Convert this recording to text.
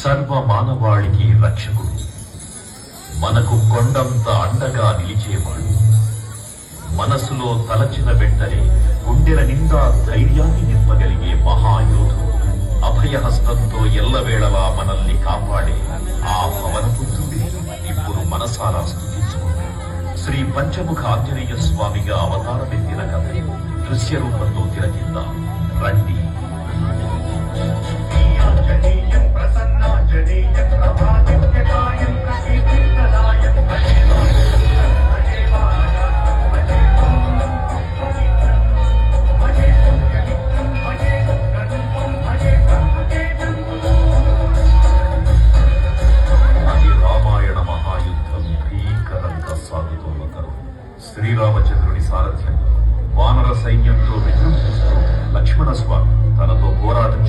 సర్వ మానవాళికి రక్షకుడు, మనకు కొండంత అండగా నిలిచేవాడు, మనసులో తలచిన వెంటనే గుండెల నిండా ధైర్యాన్ని నింపగలిగే మహాయోధుడు, అభయహస్తంతో ఎల్లవేళలా మనల్ని కాపాడే ఆ పవనపుత్రుడే ఇప్పుడు మనసారా స్తుతించుకుంటాం. శ్రీ పంచముఖ ఆంజనేయ స్వామిగా అవతారమెత్తిన కథ దృశ్య రూపంలో తిలకిద్దాం రండి. శ్రీరామచంద్రుని సారథ్యం వానర సైన్యంతో విజృంభిస్తూ లక్ష్మణ స్వామి తనతో పోరాటం